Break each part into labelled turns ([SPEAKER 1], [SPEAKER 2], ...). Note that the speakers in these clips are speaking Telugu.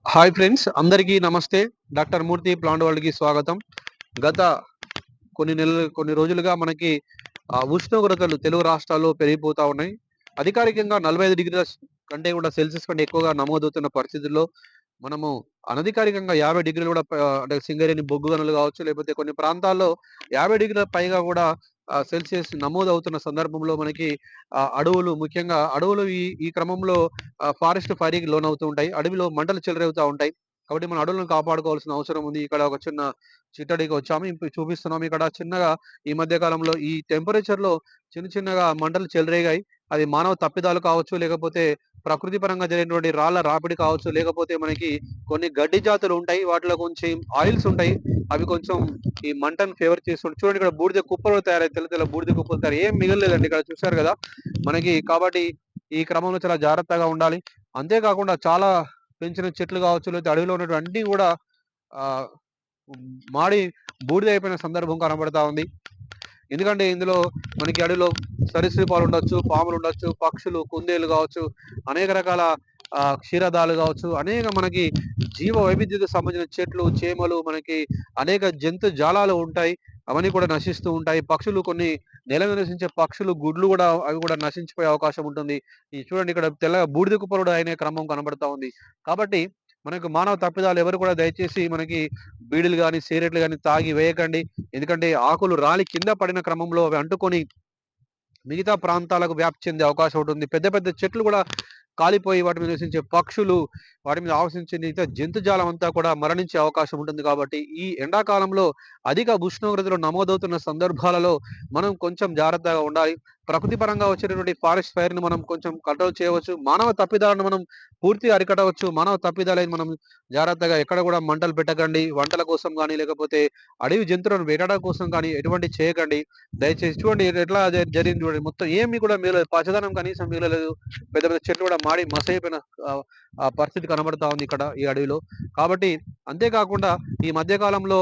[SPEAKER 1] హాయ్ ఫ్రెండ్స్, అందరికీ నమస్తే. డాక్టర్ మూర్తి ప్లాంట్ వరల్డ్‌కి స్వాగతం. గత కొన్ని రోజులుగా మనకి ఉష్ణోగ్రతలు తెలుగు రాష్ట్రాల్లో పెరిగిపోతా ఉన్నాయి. అధికారికంగా 45 డిగ్రీల కంటే కూడా సెల్సియస్ కంటే ఎక్కువగా నమోదవుతున్న పరిస్థితుల్లో మనము అనధికారికంగా 50 డిగ్రీలు కూడా అంటే సింగరేణి బొగ్గు గనులు కావచ్చు, లేకపోతే కొన్ని ప్రాంతాల్లో 50 డిగ్రీల పైగా కూడా సెల్సియస్ నమోదవుతున్న సందర్భంలో మనకి ముఖ్యంగా అడవులు ఈ ఈ క్రమంలో ఫారెస్ట్ ఫైరింగ్‌కి లోనవుతూ ఉంటాయి. అడవిలో మంటలు చెలరేగుతా ఉంటాయి. కాబట్టి మన అడవులను కాపాడుకోవాల్సిన అవసరం ఉంది. ఇక్కడ ఒక చిన్న చిట్టడికి వచ్చాము. ఇప్పుడు చూపిస్తున్నాము. ఇక్కడ చిన్నగా ఈ మధ్య కాలంలో ఈ టెంపరేచర్‌లో చిన్నగా మంటలు చెలరేగాయి. అది మానవ తప్పిదాలు కావచ్చు, లేకపోతే ప్రకృతి పరంగా జరిగినటువంటి రాళ్ళ రాపిడి కావచ్చు, లేకపోతే మనకి కొన్ని గడ్డి జాతులు ఉంటాయి. వాటిలో కొంచెం ఆయిల్స్ ఉంటాయి. అవి కొంచెం ఈ మంటను ఫేవర్ చేస్తుంటాయి. చూడండి, ఇక్కడ బూడిద కుప్పలు తయారయ్యాయి. తెల్ల బూడిద కుప్పలు తయారయ్యాయి. ఏం మిగలలేదండి ఇక్కడ, చూశారు గదా! మనకి కాబట్టి ఈ క్రమంలో చాలా జాగ్రత్తగా ఉండాలి. అంతేకాకుండా చాలా పెంచిన చెట్లు కావచ్చు, లేకపోతే అడవిలో ఉన్నటువంటి అన్నీ గూడా ఆహ్, మాడి బూడిదయిపోయిన సందర్భం కనబడతా ఉంది. ఎందుకంటే ఇందులో మనకి అడవిలో సరీసృపాలుండొచ్చు, పాములుండొచ్చు, పక్షులు, కుందేలు గావచ్చు, అనేక రకాల క్షీరదాలు గావచ్చు, అనేక మనకి జీవ వైవిధ్యతకు సంబంధించిన చెట్లు, చేమలు, మనకి అనేక జంతు జాలాలు ఉంటాయి. అవన్నీ కూడా నశిస్తూ ఉంటాయి. పక్షులు కొన్ని నేల మీద నివసించే పక్షులు గుడ్లు గూడా అవి గూడా నశించిపోయే అవకాశం ఉంటుంది. చూడండి, ఇక్కడ తెల్లగా బూడిద కుప్పలు గూడా అయిన క్రమం కనబడతా ఉంది. కాబట్టి మనకు మానవ తప్పిదాలు ఎవరు కూడా దయచేసి మనకి బీడీలు గాని, సిగరెట్లు గాని తాగి వేయకండి. ఎందుకంటే ఆకులు రాలి కింద పడిన క్రమంలో అవి అంటుకొని మిగతా ప్రాంతాలకు వ్యాప్తి చెందే అవకాశం ఉంటుంది. పెద్ద పెద్ద చెట్లు గూడా కాలిపోయి వాటి మీద నివసించే పక్షులు, వాటి మీద ఆవసించే మిగతా జంతుజాలం అంతా కూడా మరణించే అవకాశం ఉంటుంది కాబట్టి, ఈ ఎండాకాలంలో అధిక ఉష్ణోగ్రతలు నమోదవుతున్న సందర్భాలలో మనం కొంచెం జాగ్రత్తగా ఉండాలి. ప్రకృతి పరంగా వచ్చేటటువంటి ఫారెస్ట్ ఫైర్‌ని మనం కొంచెం కంట్రోల్ చేయవచ్చు. మానవ తప్పిదాలను మనం పూర్తిగా అరికట్టవచ్చు. మానవ తప్పిదాలైన మనం జాగ్రత్తగా ఎక్కడ గూడా మంటలు పెట్టకండి. వంటల కోసం గానీ, లేకపోతే అడవి జంతువులను వేటాడడం కోసం కానీ ఎటువంటివి చేయకండి. దయచేసి చూడండి ఎట్లా జరిగింది చూడండి. మొత్తం ఏమి కూడా మిగలలేదు. పచ్చదనం కనీసం మిగలలేదు. పెద్ద పెద్ద చెట్లు కూడా మాడి మసైపోయిన ఆహ్, ఆ పరిస్థితి కనబడతా ఉంది ఇక్కడ ఈ అడవిలో. కాబట్టి అంతేకాకుండా ఈ మధ్య కాలంలో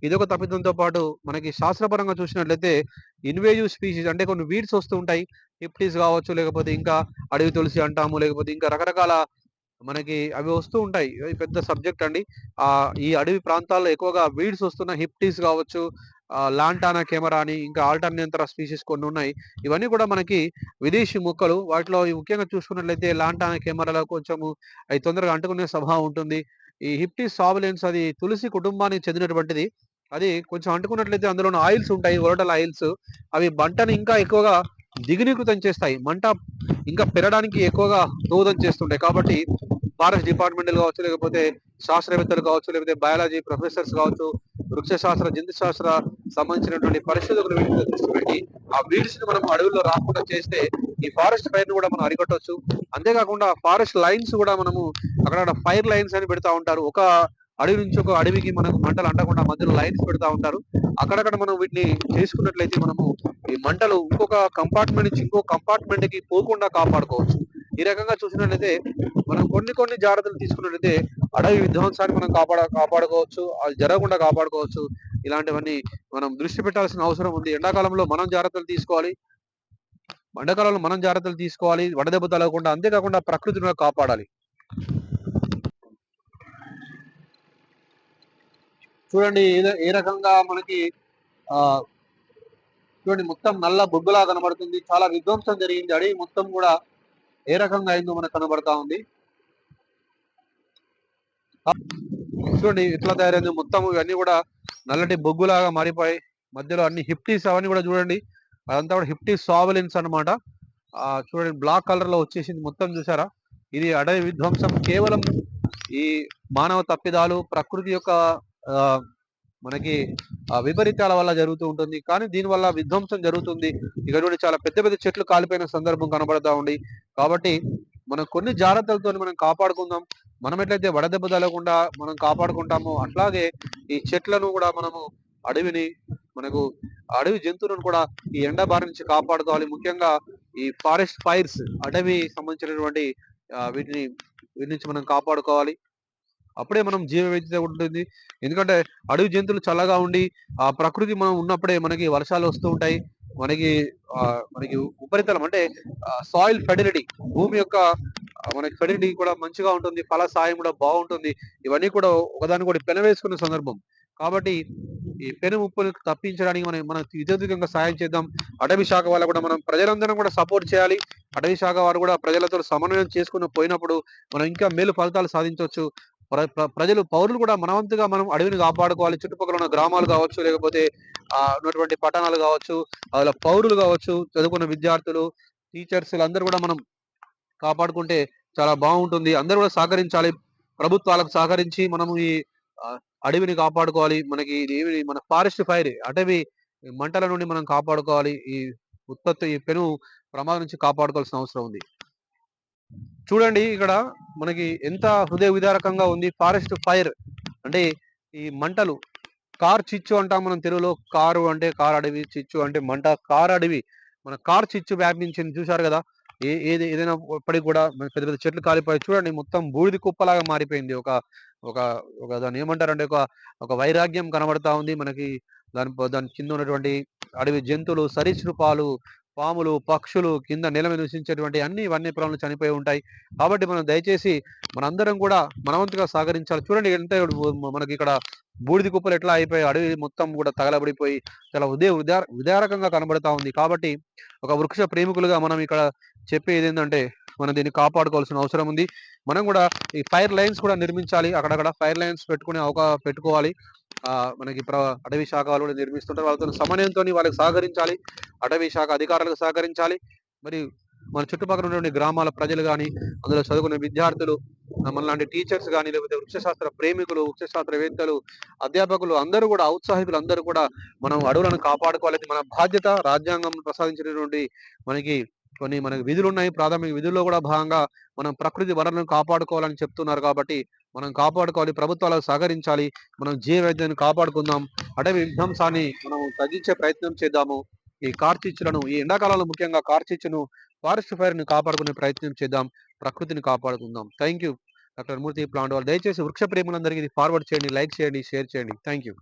[SPEAKER 1] ఇదొక తప్పిదంతో పాటు మనకి శాస్త్రపరంగా చూసినట్లయితే ఇన్వేజివ్ స్పీషీస్ అంటే కొన్ని వీడ్స్ వస్తూ ఉంటాయి. హిప్టిస్ కావచ్చు, లేకపోతే ఇంకా అడవి తులసి అంటాము, లేకపోతే ఇంకా రకరకాల మనకి అవి వస్తూ ఉంటాయి. అది పెద్ద సబ్జెక్ట్ అండి. ఈ అడవి ప్రాంతాల్లో ఎక్కువగా వీడ్స్ వస్తున్న హిప్టిస్ కావచ్చు, లాంటానా కెమెరా అని, ఇంకా ఆల్టర్నేతర స్పీషీస్ కొన్నున్నాయి. ఇవన్నీ కూడా మనకి విదేశీ మొక్కలు. వాటిలో ముఖ్యంగా చూసుకున్నట్లయితే లాంటానా కెమెరాలో కొంచెము అయి తొందరగా అంటుకునే స్వభావం ఉంటుంది. ఈ హిప్టిస్ సావలెన్స్ అది తులసి కుటుంబానికి చెందినటువంటిది. అది కొంచెం అంటుకున్నట్లయితే అందులోని ఆయిల్స్ ఉంటాయి. Volatile oils. అవి మంటని ఇంకా ఎక్కువగా దిగునీకృతం చేస్తాయి. మంట ఇంకా పెరగడానికి ఎక్కువగా దోహదం చేస్తుంటాయి. కాబట్టి ఫారెస్ట్ డిపార్ట్‌మెంట్‌లు కావచ్చు, లేకపోతే శాస్త్రవేత్తలు కావచ్చు, లేకపోతే బయాలజీ ప్రొఫెసర్స్ కావచ్చు, వృక్ష శాస్త్ర, జంతు శాస్త్ర సంబంధించినటువంటి పరిశోధకులు వీటి మీద దృష్టి పెట్టి, ఆ వీడ్స్‌ని మనం అడవుల్లో రాకుండా చేస్తే, ఈ ఫారెస్ట్ ఫైర్‌ని కూడా మనం అరికట్టొచ్చు. అంతేకాకుండా ఫారెస్ట్ లైన్స్ కూడా మనము అక్కడక్కడ ఫైర్ లైన్స్ అని పెడతా ఉంటారు. ఒక అడవి నుంచి ఒక అడవికి మనకు మంటలు అంటకుండా మధ్యలో లైన్స్ పెడతా ఉంటారు. అక్కడక్కడ మనం వీటిని చేసుకున్నట్లయితే మనము ఈ మంటలు ఇంకొక కంపార్ట్‌మెంట్ నుంచి ఇంకో కంపార్ట్‌మెంట్‌కి పోకుండా కాపాడుకోవచ్చు. ఈ రకంగా చూసినట్లయితే మనం కొన్ని జాగ్రత్తలు తీసుకున్నట్లయితే అడవి విధ్వంసాన్ని మనం కాపాడుకోవచ్చు. అది జరగకుండా కాపాడుకోవచ్చు. ఇలాంటివన్నీ మనం దృష్టి పెట్టాల్సిన అవసరం ఉంది. ఎండాకాలంలో మనం జాగ్రత్తలు తీసుకోవాలి. ఎండాకాలంలో మనం జాగ్రత్తలు తీసుకోవాలి. వడదెబ్బ తగలకుండా, అంతేకాకుండా ప్రకృతిని కూడా కాపాడాలి. చూడండి ఏ రకంగా మనకి ఆహ్, చూడండి మొత్తం నల్ల బొగ్గులా కనబడుతుంది. చాలా విధ్వంసం జరిగింది. అడవి మొత్తం గూడా ఏ రకంగా అయిందో మనకు కనబడతా ఉంది. చూడండి ఎట్లా తయారైందో, మొత్తం ఇవన్నీ గూడా నల్లటి బొగ్గులాగా మారిపోయి మధ్యలో అన్ని హిప్టీస్ అవన్నీ గూడా చూడండి. అదంతా గూడా హిప్టీస్ సావలెన్స్ అన్నమాట. చూడండి బ్లాక్ కలర్‌లో వచ్చేసింది మొత్తం, చూసారా? ఇది అడవి విధ్వంసం కేవలం ఈ మానవ తప్పిదాలు, ప్రకృతి యొక్క ఆహ్, మనకి విపరీతాల వల్ల జరుగుతూ ఉంటుంది. కానీ దీనివల్ల విధ్వంసం జరుగుతుంది. ఇక చూడండి చాలా పెద్ద పెద్ద చెట్లు కాలిపోయిన సందర్భం కనబడతా ఉంది. కాబట్టి మనం కొన్ని జాగ్రత్తలతోని మనం కాపాడుకుందాం. మనం ఎట్లయితే వడదెబ్బ తగలకుండా మనం కాపాడుకుంటామో, అట్లాగే ఈ చెట్లను గూడా మనము అడవిని మనకు అడవి జంతువులను కూడా ఈ ఎండ బారి నుంచి కాపాడుకోవాలి. ముఖ్యంగా ఈ ఫారెస్ట్ ఫైర్స్ అటవీ సంబంధించినటువంటి వీటిని వీటి నుంచి మనం కాపాడుకోవాలి. అప్పుడే మనం జీవ వైవిధ్యత ఉంటుంది. ఎందుకంటే అడవి జంతువులు చల్లగా ఉండి, ఆ ప్రకృతి మనం ఉన్నప్పుడే మనకి వర్షాలు వస్తూ ఉంటాయి. మనకి మనకి ఉపరితలం అంటే సాయిల్ ఫెర్టిలిటీ, భూమి యొక్క మనకి ఫెర్టిలిటీ కూడా మంచిగా ఉంటుంది. ఫల సాయం కూడా బావుంటుంది. ఇవన్నీ కూడా ఒకదానికొకటి పెనవేసుకునే సందర్భం. కాబట్టి ఈ పెను ముప్పును తప్పించడానికి మనం ఇతోధికంగా సహాయం చేద్దాం. అటవీ శాఖ వాళ్ళకి కూడా మనం ప్రజలందరం కూడా సపోర్ట్ చేయాలి. అటవీ శాఖ వారు కూడా ప్రజలతో సమన్వయం చేసుకొని పోయినప్పుడు మనం ఇంకా మేలు ఫలితాలు సాధించొచ్చు. ప్రజలు పౌరులు కూడా మన వంతుగా మనం అడవిని కాపాడుకోవాలి. చుట్టుపక్కల ఉన్న గ్రామాలు కావచ్చు, లేకపోతే ఉన్నటువంటి పట్టణాలు కావచ్చు, అందులో పౌరులు కావచ్చు, చదువుకున్న విద్యార్థులు, టీచర్స్ అందరూ కూడా మనం కాపాడుకుంటే చాలా బావుంటుంది. అందరూ కూడా సహకరించాలి. ప్రభుత్వాలకు సహకరించి మనము ఈ అడవిని కాపాడుకోవాలి. మనకి ఇదేమి మన ఫారెస్ట్ ఫైర్ అటవీ మంటల నుండి మనం కాపాడుకోవాలి. ఈ పెను ప్రమాదం నుంచి కాపాడుకోవాల్సిన అవసరం ఉంది. చూడండి ఇక్కడ మనకి ఎంత హృదయ విదారకంగా ఉంది. ఫారెస్ట్ ఫైర్ అంటే ఈ మంటలు కారు చిచ్చు అంటాం మనం తెలుగులో. కారు అంటే కారు అడవి, చిచ్చు అంటే మంట. కారు అడవి మన కారు చిచ్చు వ్యాపించింది చూశారు కదా! ఏదైనా ఇప్పటికి కూడా పెద్ద పెద్ద చెట్లు కాలిపోయి చూడండి మొత్తం బూడిద కుప్పలాగా మారిపోయింది. ఒక ఒక ఒక దాన్ని ఏమంటారంటే ఒక వైరాగ్యం కనబడతా ఉంది మనకి. దాని కింద ఉన్నటువంటి అడవి జంతువులు, సరీసృపాలు, పాములు, పక్షులు, కింద నేల మీద నివసించేటువంటి అన్ని వన్యప్రాణులు చనిపోయి ఉంటాయి. కాబట్టి మనం దయచేసి మనందరం కూడా మనవంతుగా సహకరించాలి. చూడండి ఎంత మనకి ఇక్కడ బూడిద కుప్పలు ఎట్లా అయిపోయి అడవి మొత్తం కూడా తగలబడిపోయి చాలా విదారకంగా కనబడతా ఉంది. కాబట్టి ఒక వృక్ష ప్రేమికులుగా మనం ఇక్కడ చెప్పేదేంటంటే మనం దీన్ని కాపాడుకోవాల్సిన అవసరం ఉంది. మనం కూడా ఈ ఫైర్ లైన్స్ కూడా నిర్మించాలి. అక్కడక్కడ ఫైర్ లైన్స్ పెట్టుకోవాలి. మనకి అటవీ శాఖ వాళ్ళు కూడా నిర్మిస్తుంటారు. వాళ్ళతో సమన్వయంతోని వాళ్ళకి సహకరించాలి. అటవీ శాఖ అధికారులకు సహకరించాలి. మరి మన చుట్టుపక్కల ఉన్నటువంటి గ్రామాల ప్రజలు గాని, అందులో చదువుకునే విద్యార్థులు, మనలాంటి టీచర్స్ గాని, లేకపోతే వృక్షశాస్త్ర ప్రేమికులు, వృక్షశాస్త్రవేత్తలు, అధ్యాపకులు అందరూ కూడా ఔత్సాహికులు అందరూ కూడా మనం అడవులను కాపాడుకోవాలి. అది మన బాధ్యత. రాజ్యాంగం ప్రసాదించినటువంటి మనకి మనకి విధులున్నాయి. ప్రాథమిక విధుల్లో కూడా భాగంగా మనం ప్రకృతి వనరులను కాపాడుకోవాలని చెప్తున్నారు కాబట్టి మనం కాపాడుకోవాలి. ప్రభుత్వాలకు సహకరించాలి. మనం జీవ వైవిధ్యాన్ని కాపాడుకుందాం. అటవీ విధ్వంసాన్ని మనం తగ్గించే ప్రయత్నం చేద్దాము. ఈ కార్చిచ్చులను ఈ ఎండాకాలంలో ముఖ్యంగా కార్చిచ్చును, ఫారెస్ట్ ఫైర్‌ని కాపాడుకునే ప్రయత్నం చేద్దాం. ప్రకృతిని కాపాడుకుందాం. Thank you doctor Murthy plant వాళ్ళు. దయచేసి వృక్ష ప్రేములందరికీ ఇది ఫార్వర్డ్ చేయండి, లైక్ చేయండి, షేర్ చేయండి. Thank you.